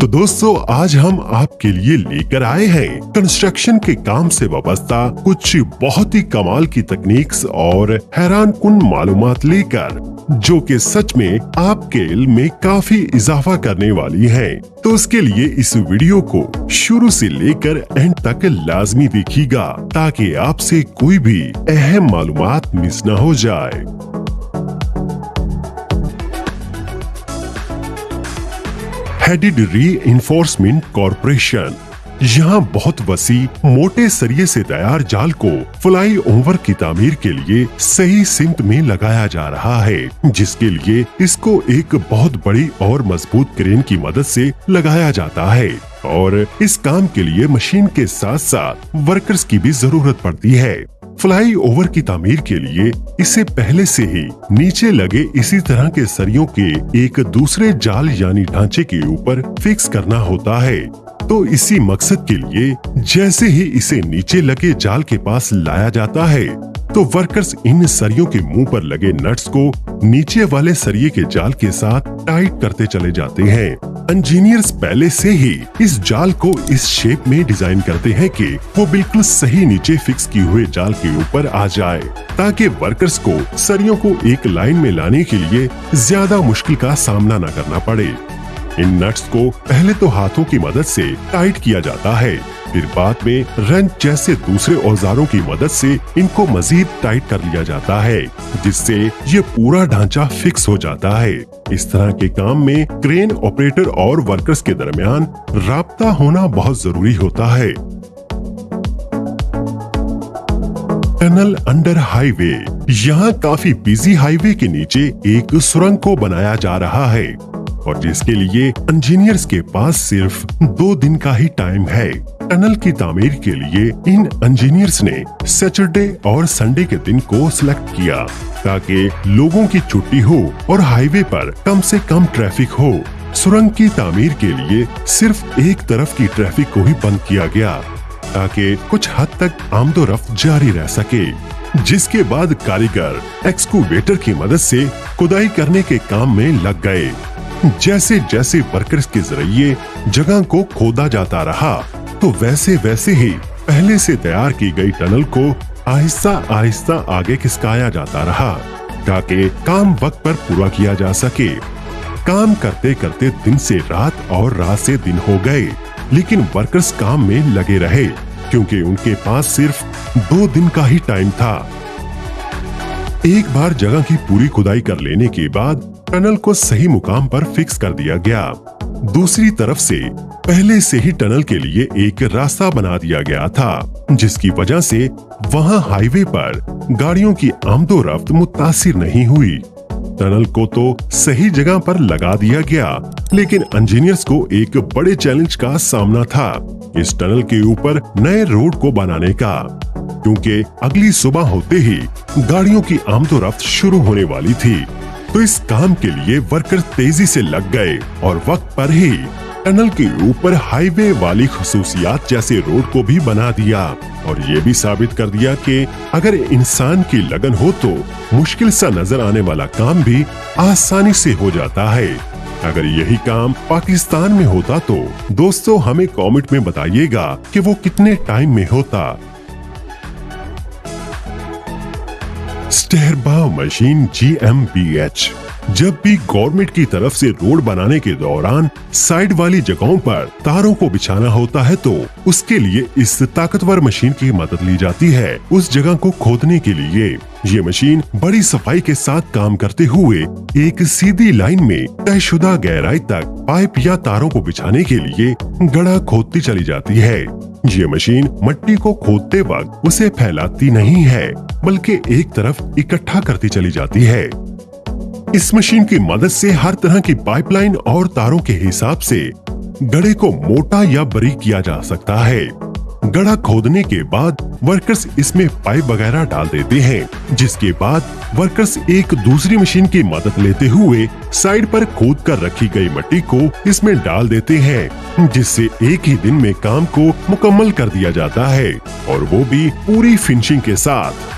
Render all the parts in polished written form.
तो दोस्तों आज हम आपके लिए लेकर आए हैं कंस्ट्रक्शन के काम से वाबस्ता कुछ बहुत ही कमाल की तकनीक्स और हैरानकुन मालूमात लेकर, जो कि सच में आपके इल्म में काफी इजाफा करने वाली हैं। तो उसके लिए इस वीडियो को शुरू से लेकर एंड तक लाजमी देखिएगा ताकि आपसे कोई भी अहम मालूमात मिस न हो जाए। हेडेड री-इन्फोर्समेंट कॉर्पोरेशन यहाँ बहुत वसी मोटे सरिये से तैयार जाल को फ्लाई ओवर की तामीर के लिए सही सिमत में लगाया जा रहा है, जिसके लिए इसको एक बहुत बड़ी और मजबूत क्रेन की मदद से लगाया जाता है और इस काम के लिए मशीन के साथ साथ वर्कर्स की भी जरूरत पड़ती है। फ्लाई ओवर की तामीर के लिए इसे पहले से ही नीचे लगे इसी तरह के सरियों के एक दूसरे जाल यानी ढांचे के ऊपर फिक्स करना होता है। तो इसी मकसद के लिए जैसे ही इसे नीचे लगे जाल के पास लाया जाता है तो वर्कर्स इन सरियों के मुंह पर लगे नट्स को नीचे वाले सरिये के जाल के साथ टाइट करते चले जाते हैं। इंजीनियर्स पहले से ही इस जाल को इस शेप में डिजाइन करते हैं कि वो बिल्कुल सही नीचे फिक्स किए हुए जाल के ऊपर आ जाए, ताकि वर्कर्स को सरियों को एक लाइन में लाने के लिए ज्यादा मुश्किल का सामना न करना पड़े। इन नट्स को पहले तो हाथों की मदद से टाइट किया जाता है, फिर बाद में रेंच जैसे दूसरे औजारों की मदद से इनको मजीद टाइट कर लिया जाता है, जिससे ये पूरा ढांचा फिक्स हो जाता है। इस तरह के काम में क्रेन ऑपरेटर और वर्कर्स के दरमियान राब्ता होना बहुत जरूरी होता है। टनल अंडर हाईवे यहाँ काफी बिजी हाईवे के नीचे एक सुरंग को बनाया जा रहा है और जिसके लिए इंजीनियर्स के पास सिर्फ 2 दिन का ही टाइम है। टनल की तामीर के लिए इन इंजीनियर्स ने सैटरडे और संडे के दिन को सिलेक्ट किया ताकि लोगों की छुट्टी हो और हाईवे पर कम से कम ट्रैफिक हो। सुरंग की तामीर के लिए सिर्फ एक तरफ की ट्रैफिक को ही बंद किया गया ताकि कुछ हद तक आमदोरफ्त जारी रह सके, जिसके बाद कारीगर एक्सकूवेटर की मदद से खुदाई करने के काम में लग गए। जैसे जैसे वर्कर्स के जरिए जगह को खोदा जाता रहा तो वैसे वैसे ही पहले से तैयार की गई टनल को आहिस्ता आहिस्ता आगे खिसकाया जाता रहा ताकि काम वक्त पर पूरा किया जा सके। काम करते करते दिन से रात और रात से दिन हो गए, लेकिन वर्कर्स काम में लगे रहे क्योंकि उनके पास सिर्फ 2 दिन का ही टाइम था। एक बार जगह की पूरी खुदाई कर लेने के बाद टनल को सही मुकाम पर फिक्स कर दिया गया। दूसरी तरफ से पहले से ही टनल के लिए एक रास्ता बना दिया गया था, जिसकी वजह से वहां हाईवे पर गाड़ियों की आमदोरफ्त मुतासिर नहीं हुई। टनल को तो सही जगह पर लगा दिया गया, लेकिन इंजीनियर्स को एक बड़े चैलेंज का सामना था इस टनल के ऊपर नए रोड को बनाने का, क्योंकि अगली सुबह होते ही गाड़ियों की आमदोरफ्त शुरू होने वाली थी। तो इस काम के लिए वर्कर तेजी से लग गए और वक्त पर ही टनल के ऊपर हाईवे वाली खसूसियात जैसे रोड को भी बना दिया और ये भी साबित कर दिया कि अगर इंसान की लगन हो तो मुश्किल सा नजर आने वाला काम भी आसानी से हो जाता है। अगर यही काम पाकिस्तान में होता तो दोस्तों हमें कमेंट में बताइएगा कि वो कितने टाइम में होता। स्टेरबा मशीन GmbH जब भी गवर्नमेंट की तरफ से रोड बनाने के दौरान साइड वाली जगहों पर तारों को बिछाना होता है तो उसके लिए इस ताकतवर मशीन की मदद ली जाती है उस जगह को खोदने के लिए। ये मशीन बड़ी सफाई के साथ काम करते हुए एक सीधी लाइन में तयशुदा गहराई तक पाइप या तारों को बिछाने के लिए गड्ढा खोदती चली जाती है। ये मशीन मिट्टी को खोदते वक्त उसे फैलाती नहीं है, बल्कि एक तरफ इकट्ठा करती चली जाती है। इस मशीन की मदद से हर तरह की पाइपलाइन और तारों के हिसाब से गड्ढे को मोटा या बारीक किया जा सकता है। गड्ढा खोदने के बाद वर्कर्स इसमें पाइप वगैरह डाल देते हैं, जिसके बाद वर्कर्स एक दूसरी मशीन की मदद लेते हुए साइड पर खोद कर रखी गई मिट्टी को इसमें डाल देते हैं, जिससे एक ही दिन में काम को मुकम्मल कर दिया जाता है और वो भी पूरी फिनिशिंग के साथ।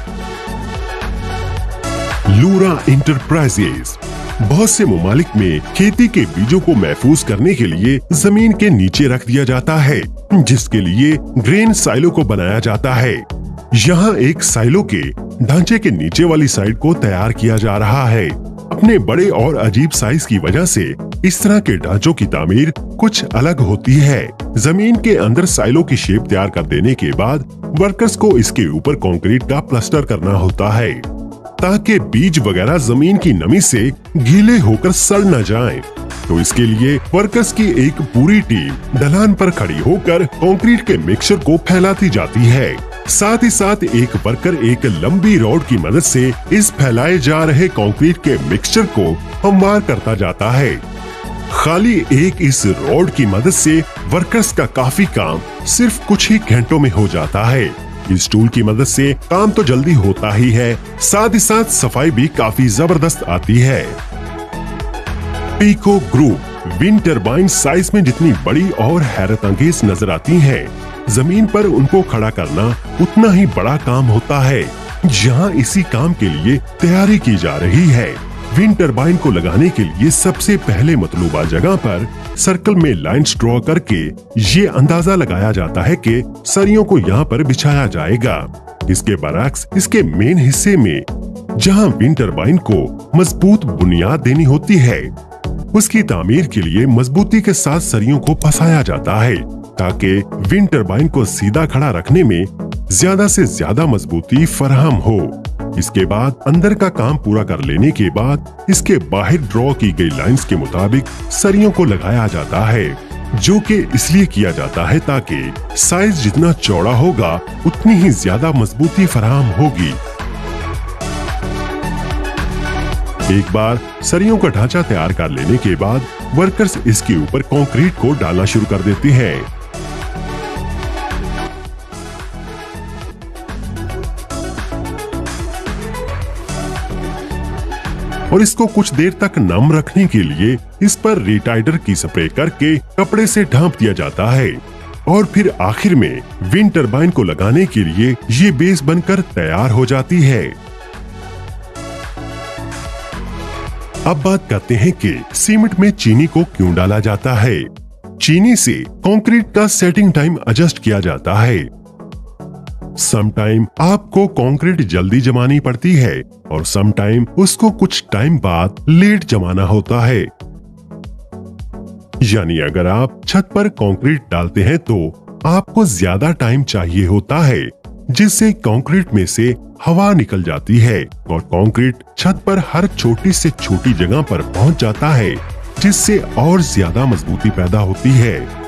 लूरा इंटरप्राइजेज बहुत से ममालिक में खेती के बीजों को महफूज करने के लिए जमीन के नीचे रख दिया जाता है, जिसके लिए ग्रेन साइलो को बनाया जाता है। यहाँ एक साइलो के ढांचे के नीचे वाली साइड को तैयार किया जा रहा है। अपने बड़े और अजीब साइज की वजह से इस तरह के ढांचों की तामीर कुछ अलग होती है। जमीन के अंदर साइलो की शेप तैयार कर देने के बाद वर्कर्स को इसके ऊपर कंक्रीट का प्लास्टर करना होता है, ताकि बीज वगैरह जमीन की नमी से गीले होकर सड़ न जाएं। तो इसके लिए वर्कर्स की एक पूरी टीम ढलान पर खड़ी होकर कंक्रीट के मिक्सचर को फैलाती जाती है। साथ ही साथ एक वर्कर एक लंबी रॉड की मदद से इस फैलाए जा रहे कंक्रीट के मिक्सचर को हमवार करता जाता है। खाली एक इस रॉड की मदद से वर्कर्स का काफी काम सिर्फ कुछ ही घंटों में हो जाता है। इस टूल की मदद से काम तो जल्दी होता ही है, साथ ही साथ सफाई भी काफी जबरदस्त आती है। Pico group wind turbine size में जितनी बड़ी और हैरत अंगेज नजर आती हैं, जमीन पर उनको खड़ा करना उतना ही बड़ा काम होता है। जहां इसी काम के लिए तैयारी की जा रही है। विंड टरबाइन को लगाने के लिए सबसे पहले मतलूबा जगह पर सर्कल में लाइंस ड्रॉ करके ये अंदाजा लगाया जाता है कि सरियों को यहाँ पर बिछाया जाएगा। इसके बरक्स इसके मेन हिस्से में जहाँ विंड टरबाइन को मजबूत बुनियाद देनी होती है, उसकी तामीर के लिए मजबूती के साथ सरियों को फंसाया जाता है, ताकि विंड टरबाइन को सीधा खड़ा रखने में ज्यादा से ज्यादा मजबूती फराहम हो। इसके बाद अंदर का काम पूरा कर लेने के बाद इसके बाहर ड्रॉ की गई लाइंस के मुताबिक सरियों को लगाया जाता है, जो कि इसलिए किया जाता है ताकि साइज जितना चौड़ा होगा उतनी ही ज्यादा मजबूती फराहम होगी। एक बार सरियों का ढांचा तैयार कर लेने के बाद वर्कर्स इसके ऊपर कंक्रीट को डालना शुरू कर देते हैं। और इसको कुछ देर तक नम रखने के लिए इस पर रिटाइडर की स्प्रे करके कपड़े से ढांप दिया जाता है। और फिर आखिर में विंड टरबाइन को लगाने के लिए ये बेस बनकर तैयार हो जाती है। अब बात करते हैं कि सीमेंट में चीनी को क्यों डाला जाता है। चीनी से कंक्रीट का सेटिंग टाइम एडजस्ट किया जाता है। सम टाइम आपको कंक्रीट जल्दी जमानी पड़ती है और सम टाइम उसको कुछ टाइम बाद लेट जमाना होता है। यानी अगर आप छत पर कंक्रीट डालते हैं तो आपको ज्यादा टाइम चाहिए होता है, जिससे कंक्रीट में से हवा निकल जाती है और कंक्रीट छत पर हर छोटी से छोटी जगह पर पहुंच जाता है, जिससे और ज्यादा मजबूती पैदा होती है।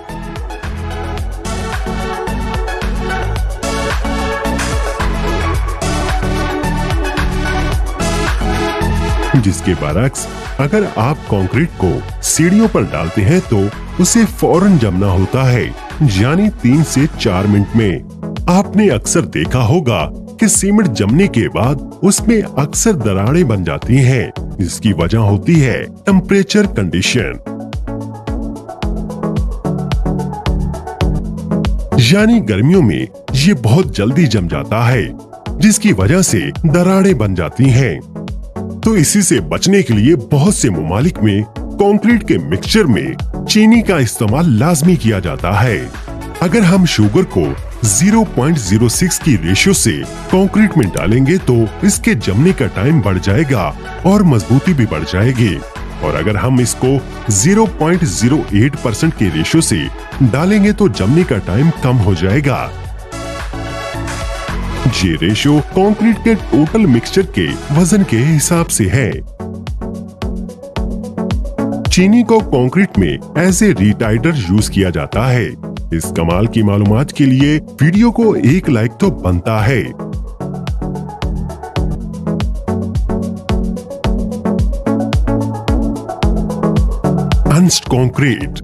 जिसके बरक्स अगर आप कंक्रीट को सीढ़ियों पर डालते हैं तो उसे फौरन जमना होता है, यानी 3 से 4 मिनट में। आपने अक्सर देखा होगा कि सीमेंट जमने के बाद उसमें अक्सर दरारें बन जाती हैं, जिसकी वजह होती है टेम्परेचर कंडीशन। यानी गर्मियों में ये बहुत जल्दी जम जाता है, जिसकी वजह से दरारें बन जाती हैं। तो इसी से बचने के लिए बहुत से ममालिक में कंक्रीट के मिक्सचर में चीनी का इस्तेमाल लाजमी किया जाता है। अगर हम शुगर को 0.06 की रेशियो से कंक्रीट में डालेंगे तो इसके जमने का टाइम बढ़ जाएगा और मजबूती भी बढ़ जाएगी। और अगर हम इसको 0.08% के रेशियो से डालेंगे तो जमने का टाइम कम हो जाएगा। ये रेशियो कंक्रीट के टोटल मिक्सचर के वजन के हिसाब से है। चीनी को कंक्रीट में एज ए रिटाइडर यूज किया जाता है। इस कमाल की मालूमात के लिए वीडियो को एक लाइक तो बनता है। अनस्ट कंक्रीट,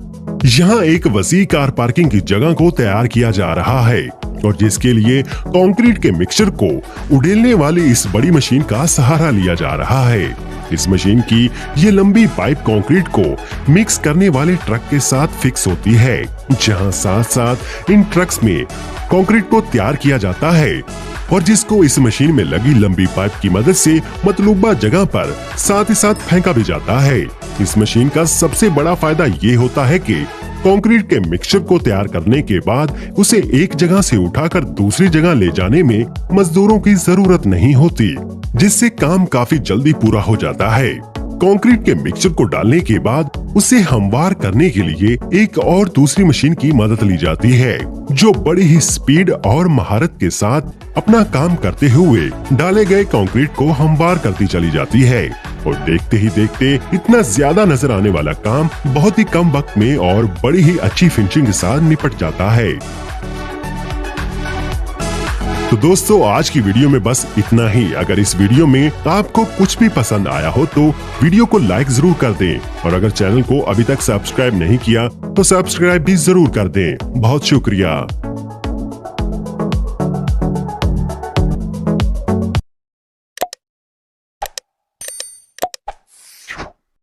यहाँ एक वसी कार पार्किंग की जगह को तैयार किया जा रहा है और जिसके लिए कंक्रीट के मिक्सचर को उड़ेलने वाली इस बड़ी मशीन का सहारा लिया जा रहा है। इस मशीन की ये लंबी पाइप कंक्रीट को मिक्स करने वाले ट्रक के साथ फिक्स होती है, जहां साथ साथ इन ट्रक्स में कंक्रीट को तैयार किया जाता है और जिसको इस मशीन में लगी लंबी पाइप की मदद से मतलूबा जगह पर साथ ही साथ फेंका भी जाता है। इस मशीन का सबसे बड़ा फायदा ये होता है कि कंक्रीट के मिक्सचर को तैयार करने के बाद उसे एक जगह से उठाकर दूसरी जगह ले जाने में मजदूरों की जरूरत नहीं होती, जिससे काम काफी जल्दी पूरा हो जाता है। कंक्रीट के मिक्सचर को डालने के बाद उसे हमवार करने के लिए एक और दूसरी मशीन की मदद ली जाती है, जो बड़ी ही स्पीड और महारत के साथ अपना काम करते हुए डाले गए कंक्रीट को हमवार करती चली जाती है और देखते ही देखते इतना ज्यादा नजर आने वाला काम बहुत ही कम वक्त में और बड़ी ही अच्छी फिनिशिंग के साथ निपट जाता है। तो दोस्तों, आज की वीडियो में बस इतना ही। अगर इस वीडियो में आपको कुछ भी पसंद आया हो तो वीडियो को लाइक जरूर कर दें और अगर चैनल को अभी तक सब्सक्राइब नहीं किया तो सब्सक्राइब भी जरूर कर दें। बहुत शुक्रिया।